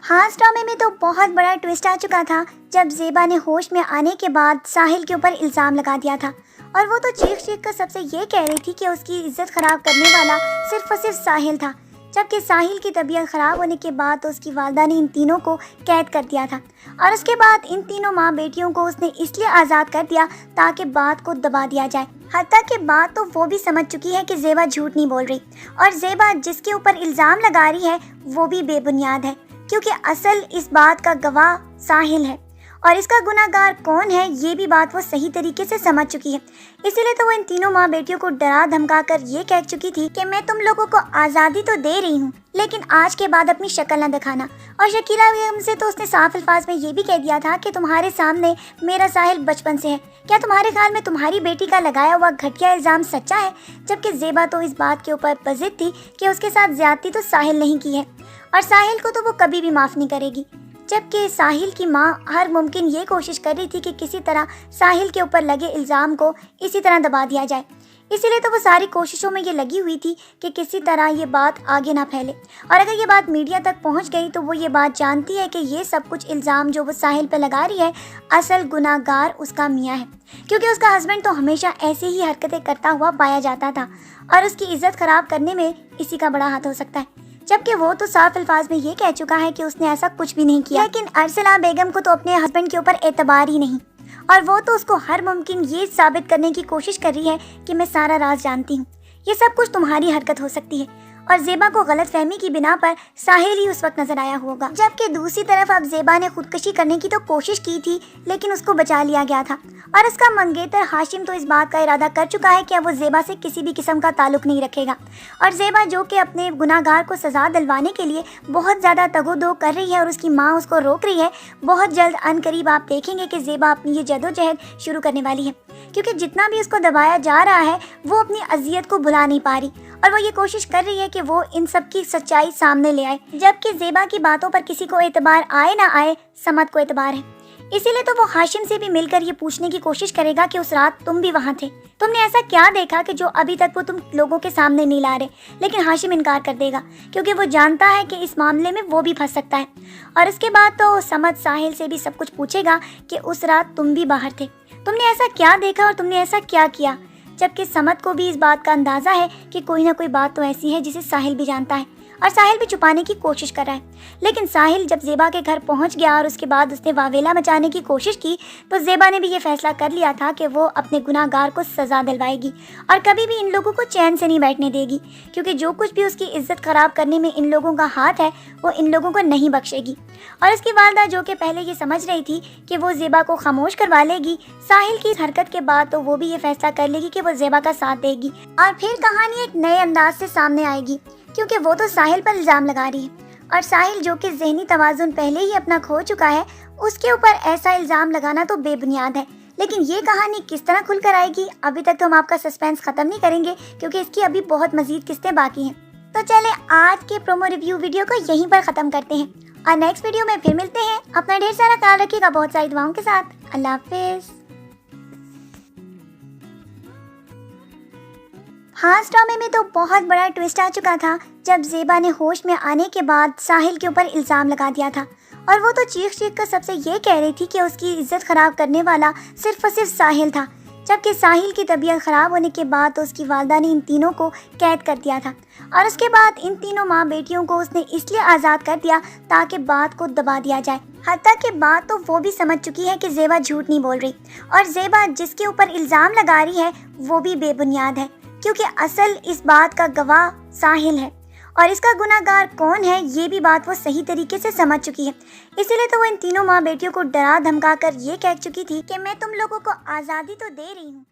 हाँ, इस ड्रामे में तो बहुत बड़ा ट्विस्ट आ चुका था जब ज़ेबा ने होश में आने के बाद साहिल के ऊपर इल्ज़ाम लगा दिया था। और वो तो चीख कर सबसे ये कह रही थी कि उसकी इज्जत ख़राब करने वाला सिर्फ और सिर्फ साहिल था, जबकि साहिल की तबीयत ख़राब होने के बाद तो उसकी वालिदा ने इन तीनों को कैद कर दिया था। और उसके बाद इन तीनों माँ बेटियों को उसने इसलिए आज़ाद कर दिया ताकि बात को दबा दिया जाए। हत्ता के बाद तो वो भी समझ चुकी है कि ज़ेबा झूठ नहीं बोल रही और ज़ेबा जिसके ऊपर इल्ज़ाम लगा रही है वो भी बेबुनियाद है, क्योंकि असल इस बात का गवाह साहिल है और इसका गुनाहगार कौन है ये भी बात वो सही तरीके से समझ चुकी है। इसीलिए तो वो इन तीनों माँ बेटियों को डरा धमका कर ये कह चुकी थी कि मैं तुम लोगों को आज़ादी तो दे रही हूँ, लेकिन आज के बाद अपनी शक्ल न दिखाना। और शकीला बेगम से तो उसने साफ अल्फाज में ये भी कह दिया था कि तुम्हारे सामने मेरा साहिल बचपन से है, क्या तुम्हारे ख्याल में तुम्हारी बेटी का लगाया हुआ घटिया इल्ज़ाम सच्चा है? जबकि ज़ेबा तो इस बात के ऊपर बज़िद थी कि उसके साथ ज्यादती तो साहिल नहीं की है और साहिल को तो वो कभी भी माफ़ नहीं करेगी। जबकि साहिल की माँ हर मुमकिन ये कोशिश कर रही थी कि किसी तरह साहिल के ऊपर लगे इल्ज़ाम को इसी तरह दबा दिया जाए। इसीलिए तो वो सारी कोशिशों में ये लगी हुई थी कि किसी तरह ये बात आगे ना फैले, और अगर ये बात मीडिया तक पहुंच गई तो वो ये बात जानती है कि ये सब कुछ इल्ज़ाम जो वो साहिल पे लगा रही है असल गुनाहगार उसका मियाँ है, क्योंकि उसका हस्बैंड तो हमेशा ऐसी ही हरकतें करता हुआ पाया जाता था और उसकी इज्जत ख़राब करने में इसी का बड़ा हाथ हो सकता है। जबकि वो तो साफ अल्फाज में ये कह चुका है कि उसने ऐसा कुछ भी नहीं किया। लेकिन अरसला बेगम को तो अपने हस्बैंड के ऊपर एतबार ही नहीं और वो तो उसको हर मुमकिन ये साबित करने की कोशिश कर रही है कि मैं सारा राज जानती हूँ, ये सब कुछ तुम्हारी हरकत हो सकती है। और ज़ेबा को गलत फहमी की बिना पर साहिल ही उस वक्त नजर आया होगा। जबकि दूसरी तरफ अब ज़ेबा ने खुदकशी करने की तो कोशिश की थी लेकिन उसको बचा लिया गया था और उसका मंगेतर हाशिम तो इस बात का इरादा कर चुका है कि अब वो ज़ेबा से किसी भी किस्म का ताल्लुक नहीं रखेगा। और ज़ेबा जो कि अपने गुनाहगार को सज़ा दिलवाने के लिए बहुत ज़्यादा तगोदो कर रही है और उसकी माँ उसको रोक रही है, बहुत जल्द अनकरीब आप देखेंगे कि ज़ेबा अपनी ये जदोजहद शुरू करने वाली है, क्योंकि जितना भी उसको दबाया जा रहा है वो अपनी अजियत को भुला नहीं पा रही और वो ये कोशिश कर रही है कि वो इन सब की सच्चाई सामने ले आए। जबकि ज़ेबा की बातों पर किसी को एतबार आए ना आए, समद को एतबार है। इसीलिए तो वो हाशिम से भी मिलकर ये पूछने की कोशिश करेगा कि उस रात तुम भी वहाँ थे, तुमने ऐसा क्या देखा कि जो अभी तक वो तुम लोगों के सामने नहीं ला रहे। लेकिन हाशिम इनकार कर देगा क्योंकि वो जानता है कि इस मामले में वो भी फंस सकता है। और इसके बाद तो समद साहिल से भी सब कुछ पूछेगा कि उस रात तुम भी बाहर थे, तुमने ऐसा क्या देखा और तुमने ऐसा क्या किया। जबकि समद को भी इस बात का अंदाज़ा है कि कोई ना कोई बात तो ऐसी है जिसे साहिल भी जानता है और साहिल भी छुपाने की कोशिश कर रहा है। लेकिन साहिल जब ज़ेबा के घर पहुंच गया और उसके बाद उसने वावेला मचाने की कोशिश की तो ज़ेबा ने भी ये फैसला कर लिया था कि वो अपने गुनाहगार को सज़ा दिलवाएगी और कभी भी इन लोगों को चैन से नहीं बैठने देगी, क्योंकि जो कुछ भी उसकी इज्जत ख़राब करने में इन लोगों का हाथ है वो इन लोगों को नहीं बख्शेगी। और उसकी वालिदा जो कि पहले ये समझ रही थी कि वो ज़ेबा को खामोश करवा लेगी, साहिल की हरकत के बाद तो वो भी ये फैसला कर लेगी कि वो ज़ेबा का साथ देगी और फिर कहानी एक नए अंदाज से सामने आएगी, क्योंकि वो तो साहिल पर इल्ज़ाम लगा रही है और साहिल जो कि ज़हनी तवाज़ुन पहले ही अपना खो चुका है, उसके ऊपर ऐसा इल्ज़ाम लगाना तो बेबुनियाद है। लेकिन ये कहानी किस तरह खुलकर आएगी, अभी तक तो हम आपका सस्पेंस ख़त्म नहीं करेंगे क्योंकि इसकी अभी बहुत मज़ीद किस्तें बाकी हैं। तो चले आज के प्रोमो रिव्यू वीडियो को यहीं पर ख़त्म करते हैं और नेक्स्ट वीडियो में फिर मिलते हैं। अपना ढेर सारा ख्याल रखिएगा बहुत सारी दुआओं के साथ। अल्लाह हाफिज़। हाँ, इस ड्रामे में तो बहुत बड़ा ट्विस्ट आ चुका था जब ज़ेबा ने होश में आने के बाद साहिल के ऊपर इल्ज़ाम लगा दिया था और वो तो चीख कर सबसे ये कह रही थी कि उसकी इज्जत ख़राब करने वाला सिर्फ और सिर्फ साहिल था। जबकि साहिल की तबीयत ख़राब होने के बाद तो उसकी वालिदा ने इन तीनों को कैद कर दिया था और उसके बाद इन तीनों माँ बेटियों को उसने इसलिए आज़ाद कर दिया ताकि बात को दबा दिया जाए। हत्ता के बाद तो वो भी समझ चुकी है कि ज़ेबा झूठ नहीं बोल रही और ज़ेबा जिसके ऊपर इल्ज़ाम लगा रही है वो भी बेबुनियाद है, क्योंकि असल इस बात का गवाह साहिल है और इसका गुनाहगार कौन है ये भी बात वो सही तरीके से समझ चुकी है। इसीलिए तो वो इन तीनों माँ बेटियों को डरा धमका कर ये कह चुकी थी कि मैं तुम लोगों को आज़ादी तो दे रही हूँ,